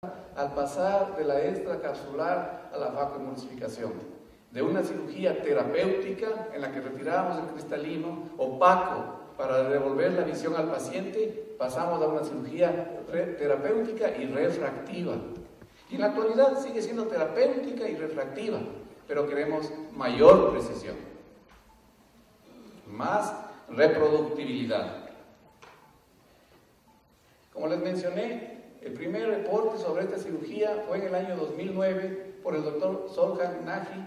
al pasar de la extracapsular a la vacuoemulsificación, de una cirugía terapéutica en la que retirábamos el cristalino opaco para devolver la visión al paciente, pasamos a una cirugía terapéutica y refractiva. Y en la actualidad sigue siendo terapéutica y refractiva, pero queremos mayor precisión, más reproductibilidad. Como les mencioné, el primer reporte sobre esta cirugía fue en el año 2009 por el doctor Soljan Nagy,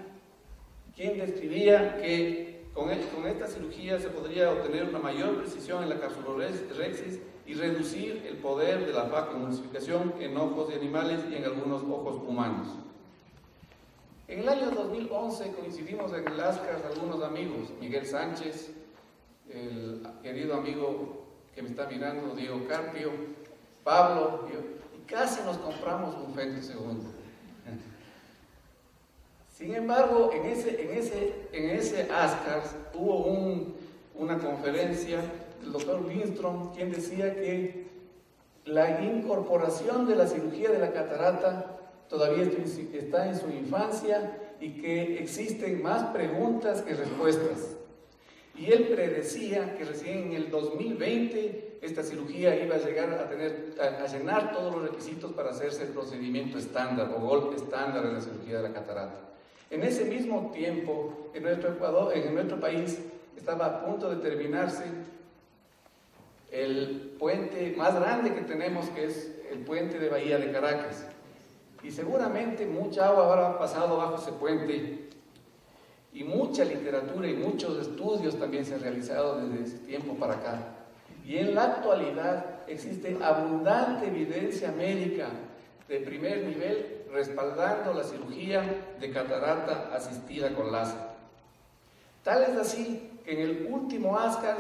quien describía que con esta cirugía se podría obtener una mayor precisión en la capsulorhexis y reducir el poder de la vacuoemulsificación en ojos de animales y en algunos ojos humanos. En el año 2011 coincidimos en el ASCAR algunos amigos, Miguel Sánchez, el querido amigo que me está mirando, Diego Carpio, Pablo, y casi nos compramos un femtosegundo. Sin embargo, en ese ASCAR hubo una conferencia del doctor Lindström, quien decía que la incorporación de la cirugía de la catarata todavía está en su infancia y que existen más preguntas que respuestas. Y él predecía que recién en el 2020 esta cirugía iba a llegar a llenar todos los requisitos para hacerse el procedimiento estándar o gold estándar de la cirugía de la catarata. En ese mismo tiempo, en nuestro país, estaba a punto de terminarse el puente más grande que tenemos, que es el puente de Bahía de Caracas. Y seguramente mucha agua habrá pasado bajo ese puente. Y mucha literatura y muchos estudios también se han realizado desde ese tiempo para acá. Y en la actualidad existe abundante evidencia médica de primer nivel respaldando la cirugía de catarata asistida con láser. Tal es así que en el último ASCAR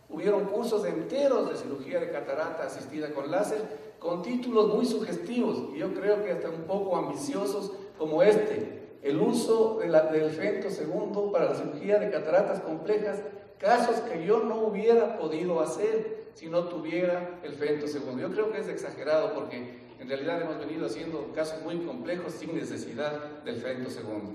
hubieron cursos enteros de cirugía de catarata asistida con láser con títulos muy sugestivos y yo creo que hasta un poco ambiciosos como este: el uso del femtosegundo para la cirugía de cataratas complejas, casos que yo no hubiera podido hacer si no tuviera el femtosegundo. Yo creo que es exagerado porque en realidad hemos venido haciendo casos muy complejos sin necesidad del femtosegundo.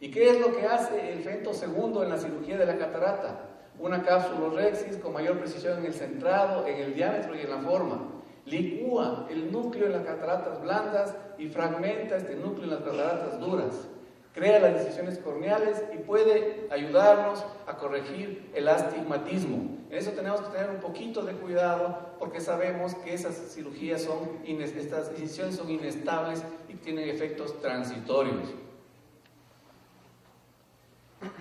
¿Y qué es lo que hace el femtosegundo en la cirugía de la catarata? Una capsulorhexis con mayor precisión en el centrado, en el diámetro y en la forma. Licúa el núcleo en las cataratas blandas y fragmenta este núcleo en las cataratas duras. Crea las incisiones corneales y puede ayudarnos a corregir el astigmatismo. En eso tenemos que tener un poquito de cuidado porque sabemos que estas incisiones son inestables y tienen efectos transitorios.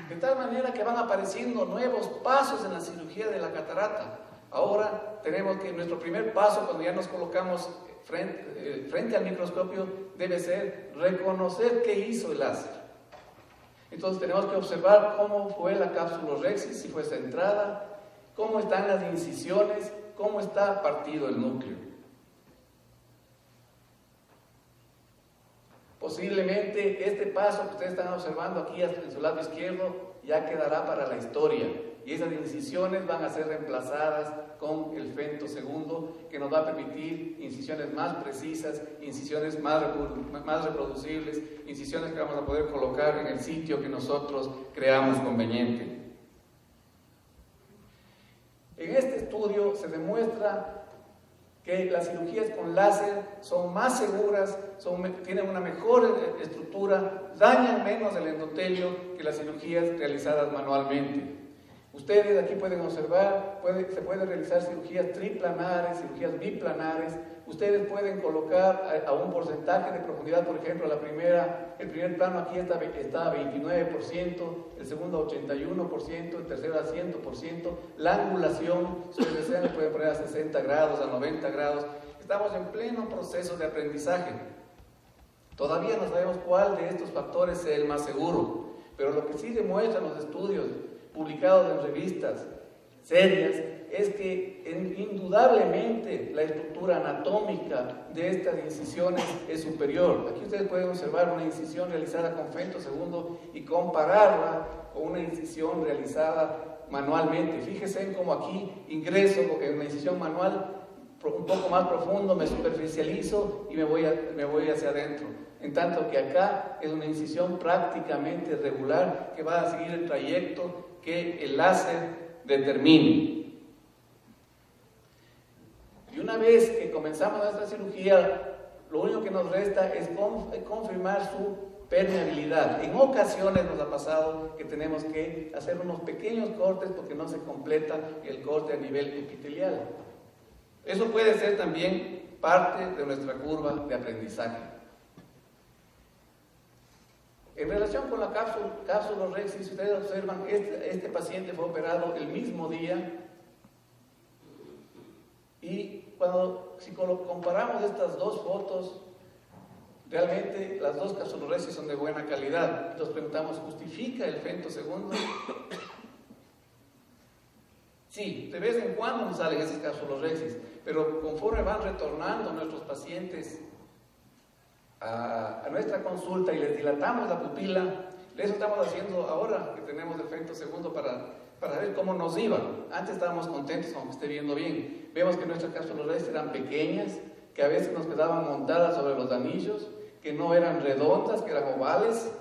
De tal manera que van apareciendo nuevos pasos en la cirugía de la catarata. Ahora tenemos que nuestro primer paso cuando ya nos colocamos frente al microscopio debe ser reconocer qué hizo el láser. Entonces tenemos que observar cómo fue la capsulorhexis, si fue centrada, cómo están las incisiones, cómo está partido el núcleo. Posiblemente este paso que ustedes están observando aquí en su lado izquierdo ya quedará para la historia. Y esas incisiones van a ser reemplazadas con el femtosegundo, que nos va a permitir incisiones más precisas, incisiones más reproducibles, incisiones que vamos a poder colocar en el sitio que nosotros creamos conveniente. En este estudio se demuestra que las cirugías con láser son más seguras, tienen una mejor estructura, dañan menos el endotelio que las cirugías realizadas manualmente. Ustedes aquí pueden observar, se pueden realizar cirugías triplanares, cirugías biplanares. Ustedes pueden colocar a un porcentaje de profundidad, por ejemplo, el primer plano aquí está a 29%, el segundo a 81%, el tercero a 100%. La angulación, si ustedes desean, pueden poner a 60 grados, a 90 grados. Estamos en pleno proceso de aprendizaje. Todavía no sabemos cuál de estos factores es el más seguro, pero lo que sí demuestran los estudios publicados en revistas serias es que indudablemente la estructura anatómica de estas incisiones es superior. Aquí ustedes pueden observar una incisión realizada con femtosegundo y compararla con una incisión realizada manualmente. Fíjense en cómo aquí ingreso en una incisión manual un poco más profundo, me superficializo y me voy hacia adentro. En tanto que acá es una incisión prácticamente regular que va a seguir el trayecto que el láser determine. Y una vez que comenzamos esta cirugía, lo único que nos resta es confirmar su permeabilidad. En ocasiones nos ha pasado que tenemos que hacer unos pequeños cortes porque no se completa el corte a nivel epitelial. Eso puede ser también parte de nuestra curva de aprendizaje. En relación con la cápsula rexis, ustedes observan, este paciente fue operado el mismo día y si comparamos estas dos fotos, realmente las dos cápsulas son de buena calidad. Nos preguntamos, ¿justifica el femtosegundo? Sí, de vez en cuando nos salen esas cápsulas, pero conforme van retornando nuestros pacientes a nuestra consulta y les dilatamos la pupila, eso estamos haciendo ahora que tenemos el femtosegundo para ver cómo nos iba. Antes estábamos contentos con que esté viendo bien. Vemos que nuestras cápsulas eran pequeñas, que a veces nos quedaban montadas sobre los anillos, que no eran redondas, que eran ovales.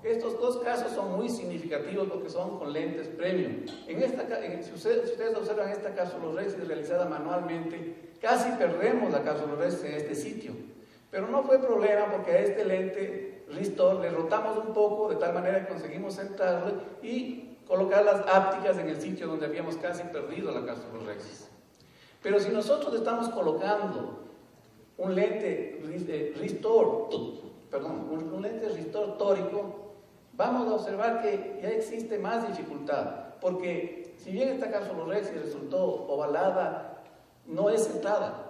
Estos dos casos son muy significativos porque son con lentes premium. Si ustedes observan esta cápsula rexis realizada manualmente, casi perdemos la cápsula rexis en este sitio. Pero no fue problema porque a este lente Restore le rotamos un poco de tal manera que conseguimos centrarle y colocar las ápticas en el sitio donde habíamos casi perdido la cápsula rexis. Pero si nosotros estamos colocando un lente Restore tórico, vamos a observar que ya existe más dificultad, porque si bien esta cápsula rexis resultó ovalada, no es centrada.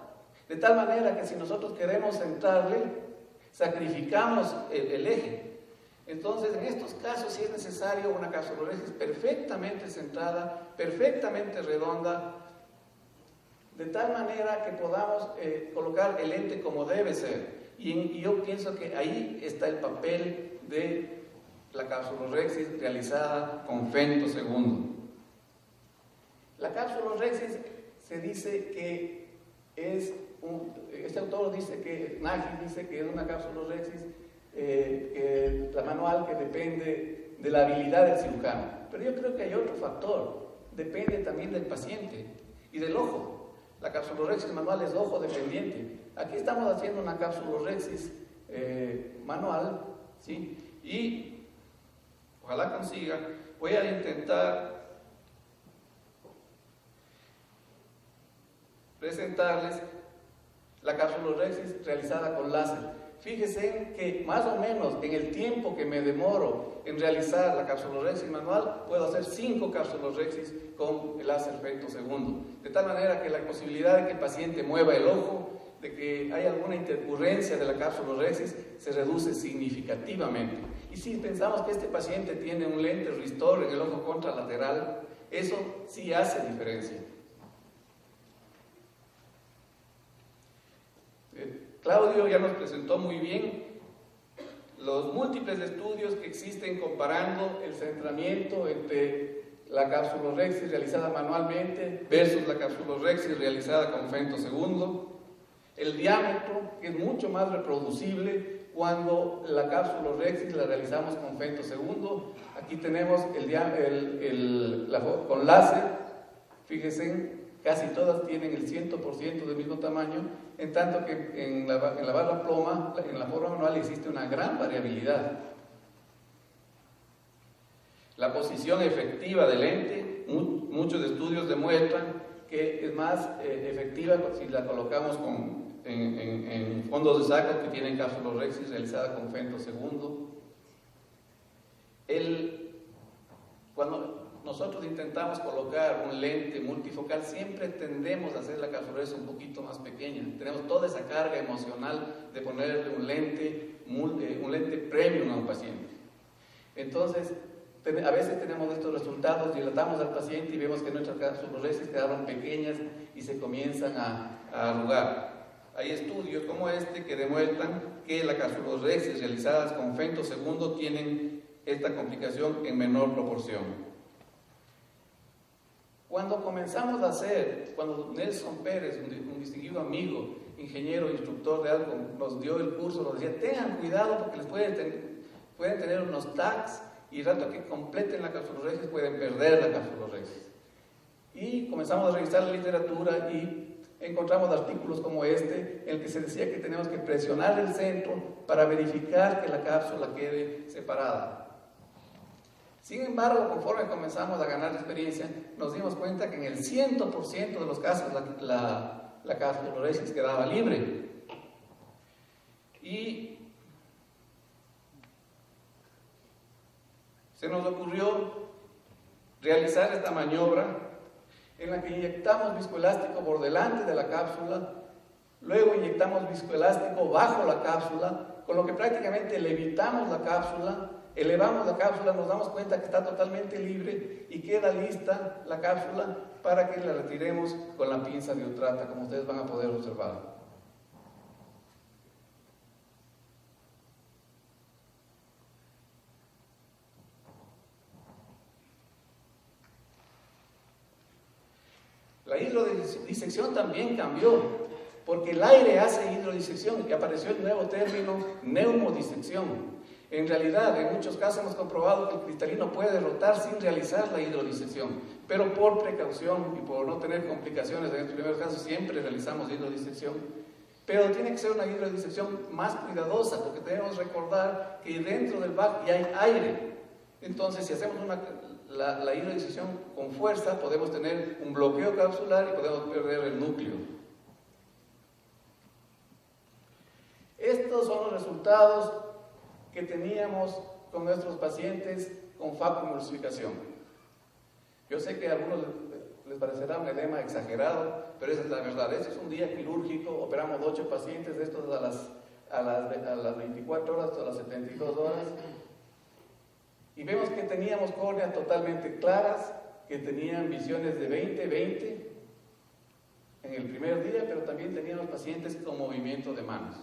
De tal manera que si nosotros queremos centrarle, sacrificamos el eje. Entonces, en estos casos sí es necesario una cápsula rexis perfectamente centrada, perfectamente redonda, de tal manera que podamos colocar el lente como debe ser. Y yo pienso que ahí está el papel de la cápsula rexis realizada con femtosegundo. La cápsula rexis se dice que este autor dice que, Nagy dice que es una cápsula rexis, la manual, que depende de la habilidad del cirujano. Pero yo creo que hay otro factor, depende también del paciente y del ojo. La cápsula rexis manual es ojo dependiente. Aquí estamos haciendo una cápsula rexis manual, ¿sí? Y ojalá consiga, voy a intentar presentarles la cápsula rexis realizada con láser. Fíjense que más o menos en el tiempo que me demoro en realizar la cápsula rexis manual, puedo hacer 5 cápsulas rexis con el láser femtosegundo. De tal manera que la posibilidad de que el paciente mueva el ojo, de que haya alguna intercurrencia de la cápsula rexis, se reduce significativamente. Y si pensamos que este paciente tiene un lente Restore en el ojo contralateral, eso sí hace diferencia. Claudio ya nos presentó muy bien los múltiples estudios que existen comparando el centramiento entre la cápsula rexis realizada manualmente versus la cápsula rexis realizada con femtosegundo. El diámetro, que es mucho más reproducible cuando la cápsula rexis la realizamos con femtosegundo. Aquí tenemos con láser, fíjense, casi todas tienen el 100% del mismo tamaño, en tanto que en la barra ploma, en la forma manual, existe una gran variabilidad. La posición efectiva del lente, muchos estudios demuestran que es más efectiva si la colocamos en fondos de saco que tienen cápsula rexis realizada con femtosegundo. Cuando nosotros intentamos colocar un lente multifocal, siempre tendemos a hacer la cápsula rexis un poquito más pequeña. Tenemos toda esa carga emocional de ponerle un lente premium a un paciente. Entonces, a veces tenemos estos resultados, dilatamos al paciente y vemos que nuestras cápsulas rexis quedaron pequeñas y se comienzan a arrugar. Hay estudios como este que demuestran que las cápsulas rexis realizadas con femtosegundo tienen esta complicación en menor proporción. Cuando comenzamos a hacer, cuando Nelson Pérez, un distinguido amigo, ingeniero, instructor de algo, nos dio el curso, nos decía, tengan cuidado porque les pueden tener unos tags y rato que completen la capsulorhexis pueden perder la capsulorhexis. Y comenzamos a revisar la literatura y encontramos artículos como este, en el que se decía que tenemos que presionar el centro para verificar que la cápsula quede separada. Sin embargo, conforme comenzamos a ganar experiencia, nos dimos cuenta que en el 100% de los casos la capsulorhexis quedaba libre. Y se nos ocurrió realizar esta maniobra en la que inyectamos viscoelástico por delante de la cápsula, luego inyectamos viscoelástico bajo la cápsula, con lo que prácticamente levitamos la cápsula, elevamos la cápsula, nos damos cuenta que está totalmente libre y queda lista la cápsula para que la retiremos con la pinza de Utrata, como ustedes van a poder observar. La hidrodisección también cambió, porque el aire hace hidrodisección y apareció el nuevo término neumodisección. En realidad, en muchos casos hemos comprobado que el cristalino puede rotar sin realizar la hidrodisección, pero por precaución y por no tener complicaciones en el primer caso siempre realizamos hidrodisección, pero tiene que ser una hidrodisección más cuidadosa porque debemos recordar que dentro del VAC ya hay aire. Entonces, si hacemos la hidrodisección con fuerza, podemos tener un bloqueo capsular y podemos perder el núcleo. Estos son los resultados que teníamos con nuestros pacientes con FAP-emulsificación. Yo sé que a algunos les parecerá un edema exagerado, pero esa es la verdad. Este es un día quirúrgico, operamos 8 pacientes de estos a las 24 horas o a las 72 horas. Y vemos que teníamos córneas totalmente claras, que tenían visiones de 20/20 en el primer día, pero también teníamos pacientes con movimiento de manos.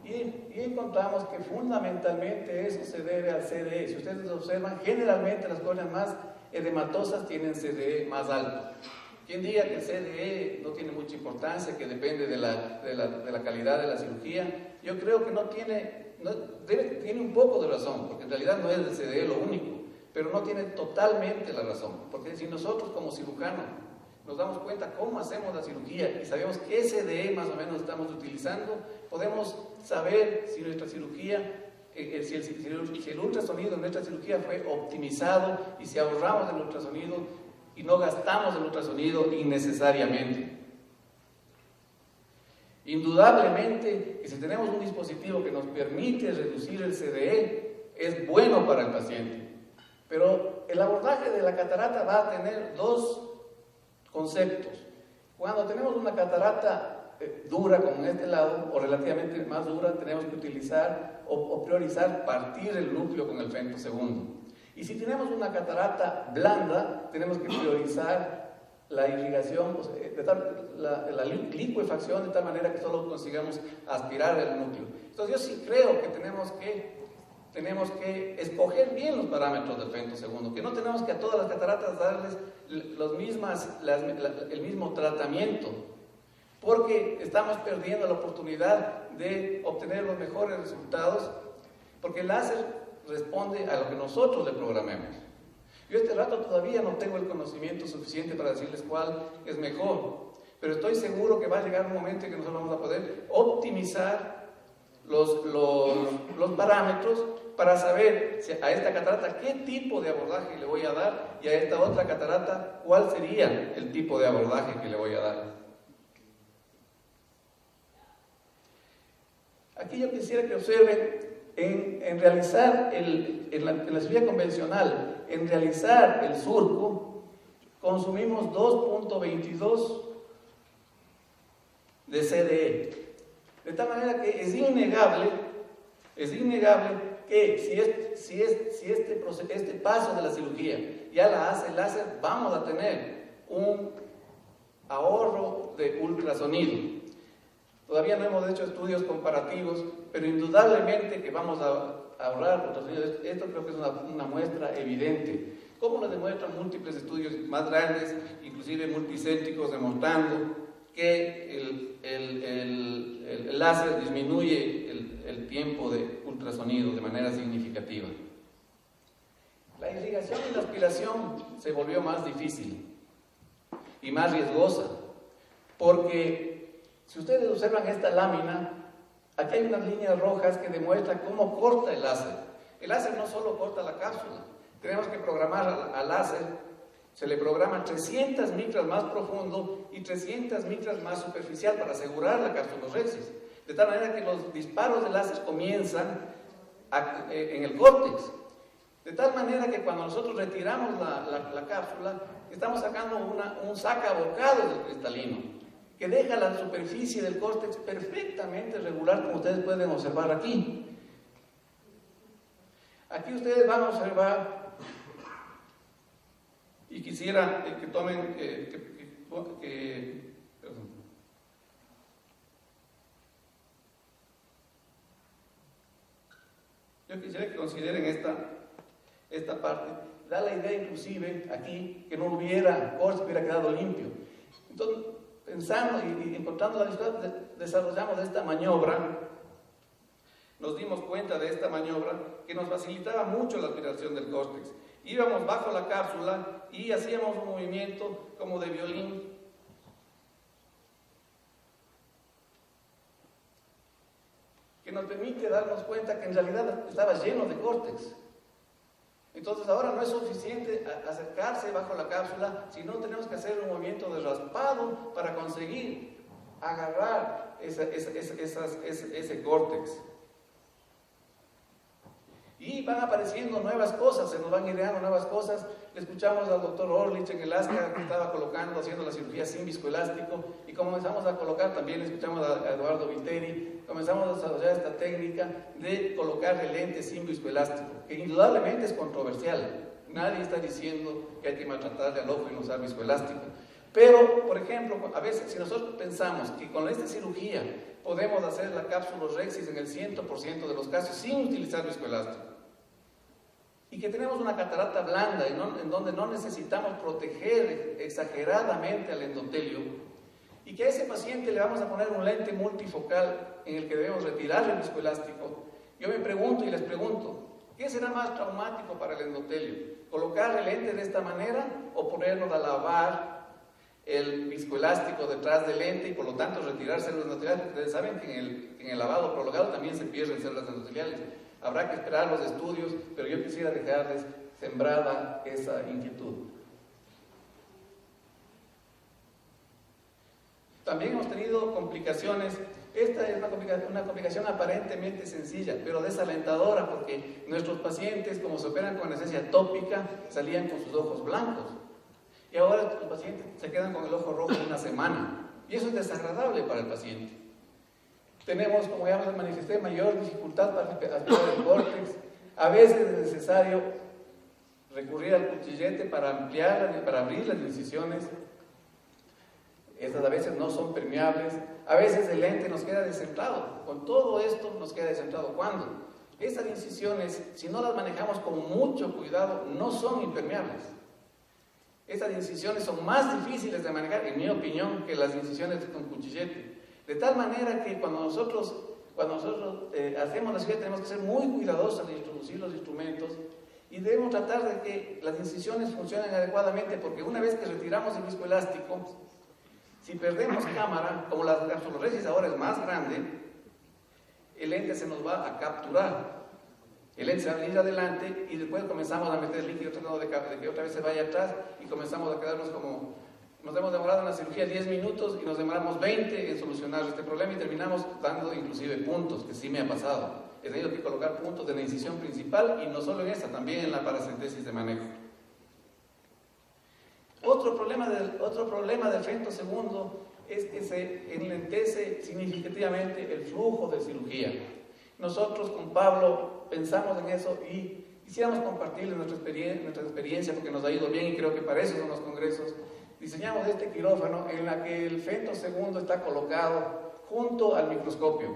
Y encontramos que fundamentalmente eso se debe al CDE. Si ustedes observan, generalmente las córneas más edematosas tienen CDE más alto. Quien diga que el CDE no tiene mucha importancia, que depende de la calidad de la cirugía, yo creo que tiene un poco de razón, porque en realidad no es el CDE lo único, pero no tiene totalmente la razón, porque si nosotros como cirujanos nos damos cuenta cómo hacemos la cirugía y sabemos qué CDE más o menos estamos utilizando, podemos saber si nuestra cirugía, si el ultrasonido en nuestra cirugía fue optimizado y si ahorramos el ultrasonido y no gastamos el ultrasonido innecesariamente. Indudablemente que si tenemos un dispositivo que nos permite reducir el CDE, es bueno para el paciente. Pero el abordaje de la catarata va a tener dos conceptos. Cuando tenemos una catarata dura como en este lado, o relativamente más dura, tenemos que utilizar o priorizar partir el núcleo con el femtosegundo. Y si tenemos una catarata blanda, tenemos que priorizar la irrigación, la licuefacción de tal manera que solo consigamos aspirar el núcleo. Entonces yo sí creo que tenemos que escoger bien los parámetros del femtosegundo, que no tenemos que a todas las cataratas darles el mismo tratamiento, porque estamos perdiendo la oportunidad de obtener los mejores resultados, porque el láser responde a lo que nosotros le programemos. Yo este rato todavía no tengo el conocimiento suficiente para decirles cuál es mejor, pero estoy seguro que va a llegar un momento en que nosotros vamos a poder optimizar los parámetros para saber si a esta catarata qué tipo de abordaje le voy a dar y a esta otra catarata cuál sería el tipo de abordaje que le voy a dar. Aquí yo quisiera que observen en realizar en la cirugía convencional, en realizar el surco, consumimos 2.22 de CDE. De tal manera que es innegable que si este paso de la cirugía ya la hace el láser, vamos a tener un ahorro de ultrasonido. Todavía no hemos hecho estudios comparativos, pero indudablemente que vamos a ahorrar ultrasonido. Esto creo que es una muestra evidente. como lo demuestran múltiples estudios más grandes, inclusive multicéntricos, demostrando que el láser disminuye el tiempo de ultrasonido de manera significativa. La irrigación y la aspiración se volvió más difícil y más riesgosa, porque si ustedes observan esta lámina, aquí hay unas líneas rojas que demuestran cómo corta el láser. El láser no solo corta la cápsula, tenemos que programar al láser, se le programa 300 micras más profundo y 300 micras más superficial para asegurar la cápsulorhexis, de tal manera que los disparos de láser comienzan en el córtex. De tal manera que cuando nosotros retiramos la cápsula, estamos sacando un sacabocado del cristalino, que deja la superficie del córtex perfectamente regular, como ustedes pueden observar aquí. Aquí ustedes van a observar, y quisiera que tomen, perdón. Yo quisiera que consideren esta parte. Da la idea inclusive aquí que no hubiera corte, hubiera quedado limpio. Entonces, pensando y encontrando la dificultad, desarrollamos esta maniobra. Nos dimos cuenta de esta maniobra que nos facilitaba mucho la aspiración del córtex. Íbamos bajo la cápsula y hacíamos un movimiento como de violín. Que nos permite darnos cuenta que en realidad estaba lleno de córtex. Entonces ahora no es suficiente acercarse bajo la cápsula, sino tenemos que hacer un movimiento de raspado para conseguir agarrar ese córtex. Y van apareciendo nuevas cosas, se nos van ideando nuevas cosas. Le escuchamos al doctor Orlich en el ASCA que estaba haciendo la cirugía sin viscoelástico, y comenzamos a colocar, también escuchamos a Eduardo Viteri, comenzamos a desarrollar esta técnica de colocar el lente sin viscoelástico, que indudablemente es controversial. Nadie está diciendo que hay que maltratarle al ojo y no usar viscoelástico. Pero, por ejemplo, a veces si nosotros pensamos que con esta cirugía podemos hacer la cápsulorhexis en el 100% de los casos sin utilizar viscoelástico, y que tenemos una catarata blanda en donde no necesitamos proteger exageradamente al endotelio, y que a ese paciente le vamos a poner un lente multifocal en el que debemos retirar el viscoelástico, yo me pregunto y les pregunto, ¿qué será más traumático para el endotelio? ¿Colocar el lente de esta manera o ponernos a lavar el viscoelástico detrás del lente y por lo tanto retirar células endoteliales? Porque ustedes saben que en el lavado prolongado también se pierden células endoteliales. Habrá que esperar los estudios, pero yo quisiera dejarles sembrada esa inquietud. También hemos tenido complicaciones. Esta es una complicación aparentemente sencilla, pero desalentadora, porque nuestros pacientes, como se operan con anestesia tópica, salían con sus ojos blancos. Y ahora los pacientes se quedan con el ojo rojo una semana. Y eso es desagradable para el paciente. Tenemos, como ya les manifesté, mayor dificultad para aspirar el córtex. A veces es necesario recurrir al cuchillete para ampliar, para abrir las incisiones. Estas a veces no son permeables. A veces el lente nos queda descentrado. Con todo esto nos queda descentrado. ¿Cuándo? Estas incisiones, si no las manejamos con mucho cuidado, no son impermeables. Estas incisiones son más difíciles de manejar, en mi opinión, que las incisiones con cuchillete. De tal manera que cuando nosotros hacemos la cirugía tenemos que ser muy cuidadosos de introducir los instrumentos y debemos tratar de que las incisiones funcionen adecuadamente, porque una vez que retiramos el viscoelástico, si perdemos cámara, como la cápsulorhexis ahora es más grande, el lente se nos va a capturar. El lente se va a venir adelante y después comenzamos a meter líquido tratando de que otra vez se vaya atrás y comenzamos a quedarnos como... Nos hemos demorado en la cirugía 10 minutos y nos demoramos 20 en solucionar este problema y terminamos dando inclusive puntos, que sí me ha pasado. He tenido que colocar puntos de la incisión principal y no solo en esta, también en la paracentesis de manejo. Otro problema del femto segundo es que se enlentece significativamente el flujo de cirugía. Nosotros con Pablo pensamos en eso y quisiéramos compartirles nuestra experiencia porque nos ha ido bien y creo que para eso son los congresos. Diseñamos este quirófano en la que el femto segundo está colocado junto al microscopio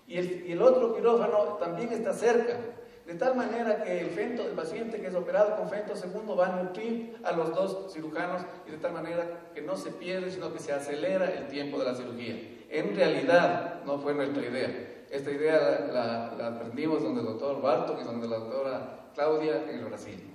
y el otro quirófano también está cerca, de tal manera que el fento del paciente que es operado con fento segundo va a nutrir a los dos cirujanos y de tal manera que no se pierde, sino que se acelera el tiempo de la cirugía. En realidad no fue nuestra idea. Esta idea la aprendimos donde el doctor Barton y donde la doctora Claudia en Brasil.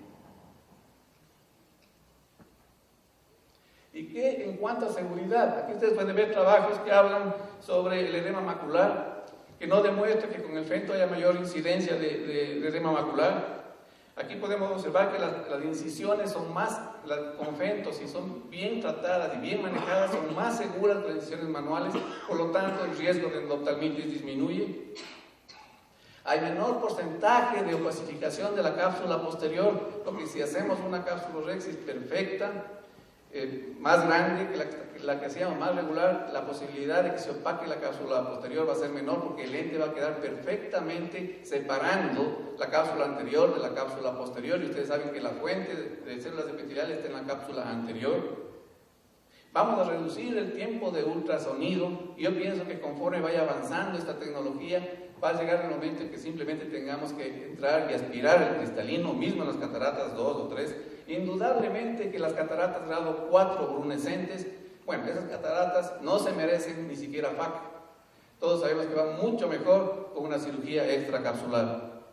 ¿Y qué en cuanto a seguridad? Aquí ustedes pueden ver trabajos que hablan sobre el edema macular, que no demuestra que con el fento haya mayor incidencia de edema macular. Aquí podemos observar que las incisiones son más, con fento, si son bien tratadas y bien manejadas, son más seguras que las incisiones manuales, por lo tanto el riesgo de endoftalmitis disminuye. Hay menor porcentaje de opacificación de la cápsula posterior, porque si hacemos una cápsulorhexis perfecta, más grande que la que hacíamos, más regular, la posibilidad de que se opaque la cápsula posterior va a ser menor porque el lente va a quedar perfectamente separando la cápsula anterior de la cápsula posterior, y ustedes saben que la fuente de células epiteliales está en la cápsula anterior. Vamos a reducir el tiempo de ultrasonido, y yo pienso que conforme vaya avanzando esta tecnología va a llegar el momento en que simplemente tengamos que entrar y aspirar el cristalino, mismo en las cataratas 2 o 3. Indudablemente que las cataratas grado 4 brunescentes, bueno, esas cataratas no se merecen ni siquiera FAC. Todos sabemos que va mucho mejor con una cirugía extracapsular.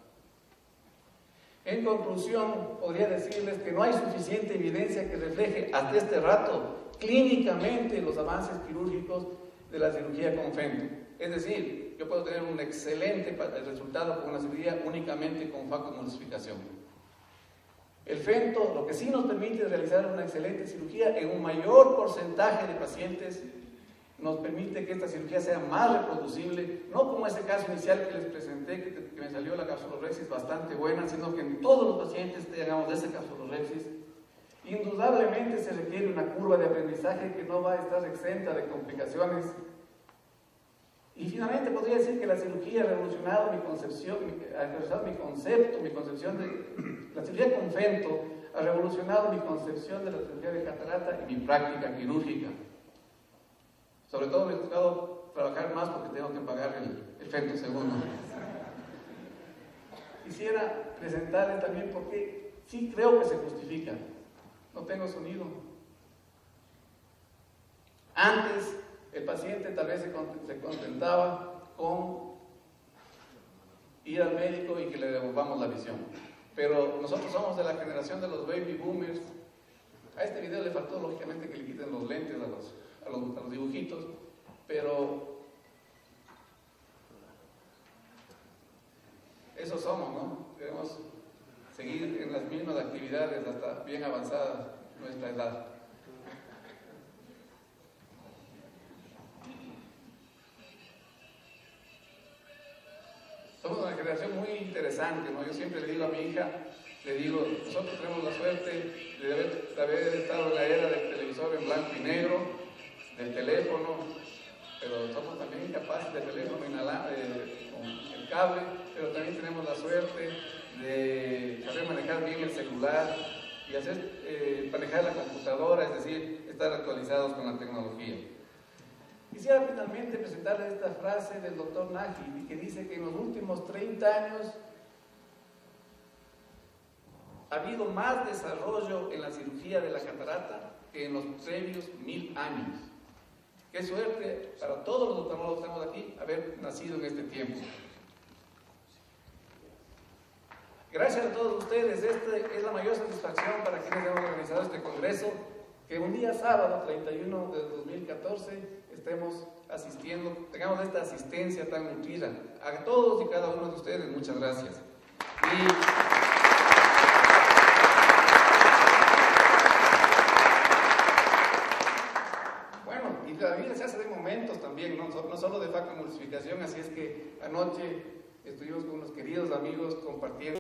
En conclusión, podría decirles que no hay suficiente evidencia que refleje hasta este rato clínicamente los avances quirúrgicos de la cirugía con fento. Es decir, yo puedo tener un excelente resultado con una cirugía únicamente con facomulsificación. El fento lo que sí nos permite es realizar una excelente cirugía en un mayor porcentaje de pacientes, nos permite que esta cirugía sea más reproducible, no como ese caso inicial que les presenté, que me salió la cápsulorhexis bastante buena, sino que en todos los pacientes tengamos esa cápsulorhexis. Indudablemente se requiere una curva de aprendizaje que no va a estar exenta de complicaciones. Y finalmente podría decir que la cirugía ha revolucionado mi concepción, mi concepción de la cirugía con fento ha revolucionado mi concepción de la cirugía de catarata y mi práctica quirúrgica. Sobre todo me ha tocado trabajar más porque tengo que pagar el fento segundo. Quisiera presentarles también porque sí creo que se justifica. No tengo sonido. Antes el paciente tal vez se contentaba con ir al médico y que le devolvamos la visión. Pero nosotros somos de la generación de los baby boomers. A este video le faltó lógicamente que le quiten los lentes a los dibujitos, pero eso somos, ¿no? Debemos seguir en las mismas actividades hasta bien avanzada nuestra edad. Somos una generación muy interesante, ¿no? Yo siempre le digo a mi hija, nosotros tenemos la suerte de haber estado en la era del televisor en blanco y negro, del teléfono, pero somos también capaces del teléfono con el cable, pero también tenemos la suerte de saber manejar bien el celular y manejar la computadora, es decir, estar actualizados con la tecnología. Quisiera finalmente presentarles esta frase del doctor Nagy, que dice que en los últimos 30 años ha habido más desarrollo en la cirugía de la catarata que en los previos 1000 años. Qué suerte para todos los oftalmólogos que estamos aquí haber nacido en este tiempo. Gracias a todos ustedes, esta es la mayor satisfacción para quienes hemos organizado este congreso, que un día sábado 31 de 2014 estemos asistiendo, tengamos esta asistencia tan nutrida. A todos y cada uno de ustedes, muchas gracias. Y la vida se hace de momentos también, no solo de facomulsificación, así es que anoche estuvimos con unos queridos amigos compartiendo